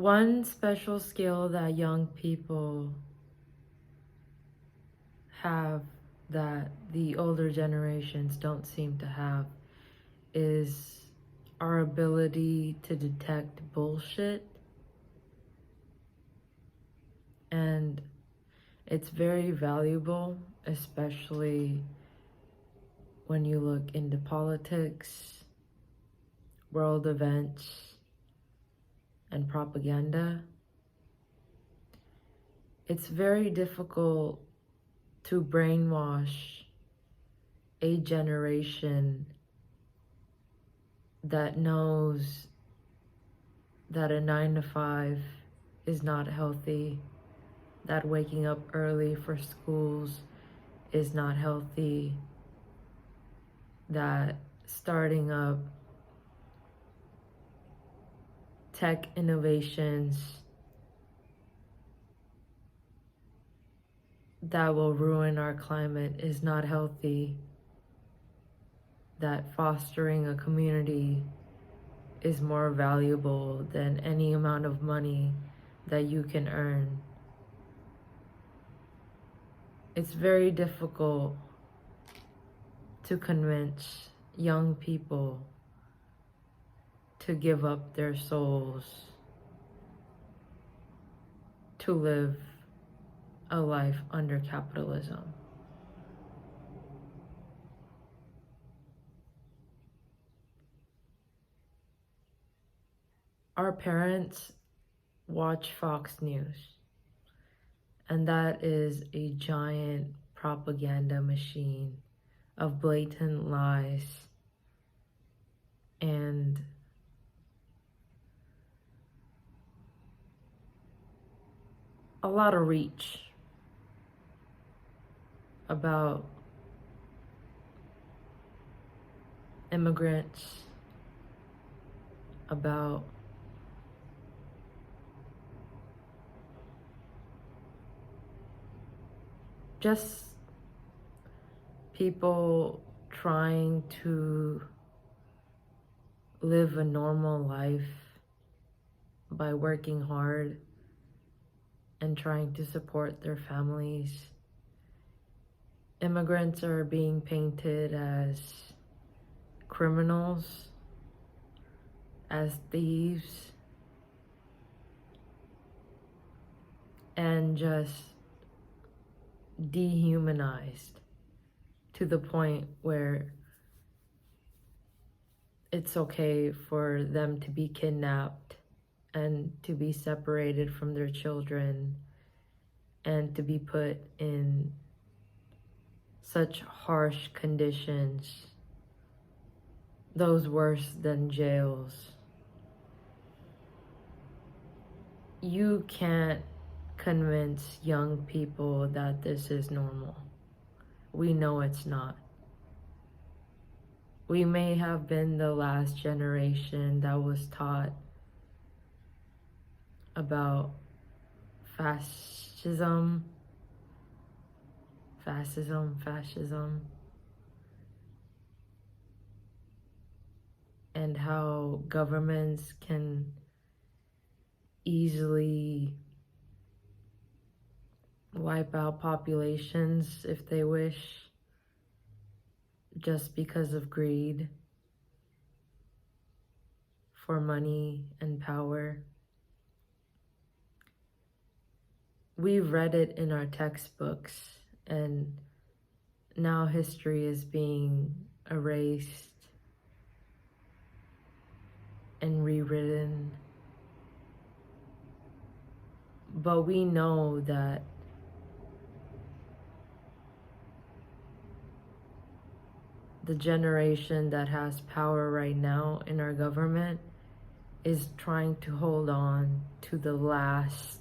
One special skill that young people have that the older generations don't seem to have is our ability to detect bullshit. And it's very valuable, especially when you look into politics, world events, and propaganda. It's very difficult to brainwash a generation that knows that a 9 to 5 is not healthy, that waking up early for schools is not healthy, that starting up tech innovations that will ruin our climate is not healthy, that fostering a community is more valuable than any amount of money that you can earn. It's very difficult to convince young people to give up their souls to live a life under capitalism. Our parents watch Fox News, and that is a giant propaganda machine of blatant lies and a lot of reach about immigrants, about just people trying to live a normal life by working hard and trying to support their families. Immigrants are being painted as criminals, as thieves, and just dehumanized to the point where it's okay for them to be kidnapped and to be separated from their children and to be put in such harsh conditions, those worse than jails. You can't convince young people that this is normal. We know it's not. We may have been the last generation that was taught fascism, fascism, and how governments can easily wipe out populations if they wish, just because of greed for money and power. We've read it in our textbooks, and now history is being erased and rewritten. But we know that the generation that has power right now in our government is trying to hold on to the last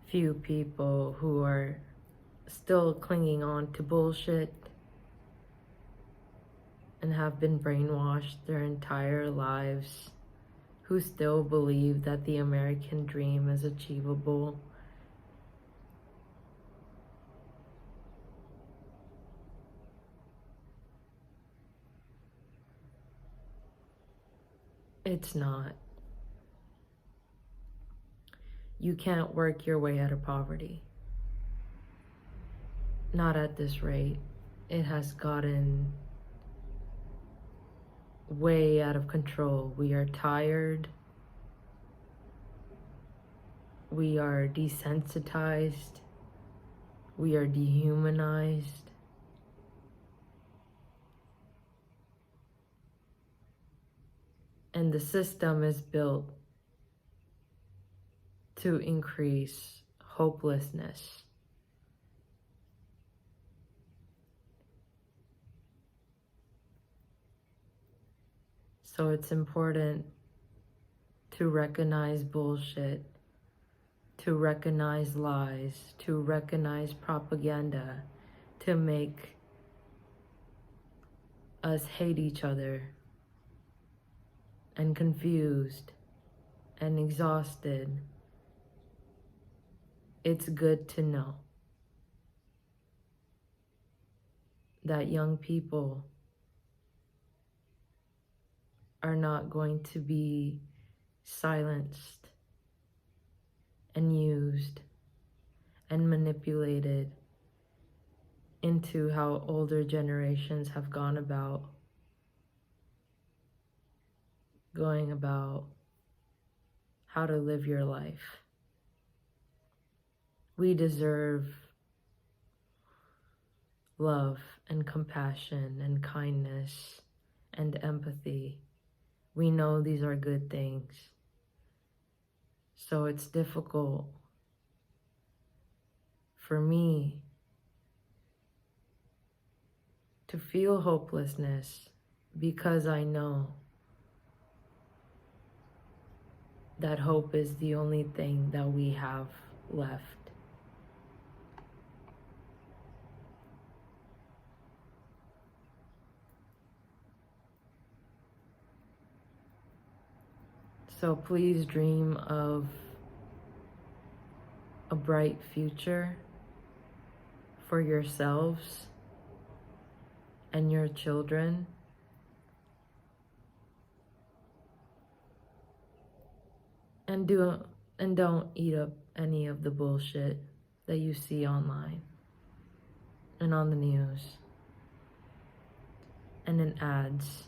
few people who are still clinging on to bullshit and have been brainwashed their entire lives, who still believe that the American dream is achievable. It's not. You can't work your way out of poverty. Not at this rate. It has gotten way out of control. We are tired. We are desensitized. We are dehumanized. And the system is built to increase hopelessness. So it's important to recognize bullshit, to recognize lies, to recognize propaganda, to make us hate each other and confused and exhausted. It's good to know that young people are not going to be silenced and used and manipulated into how older generations have gone about going about how to live your life. We deserve love and compassion and kindness and empathy. We know these are good things. So it's difficult for me to feel hopelessness because I know that hope is the only thing that we have left. So please dream of a bright future for yourselves and your children. And don't eat up any of the bullshit that you see online and on the news and in ads.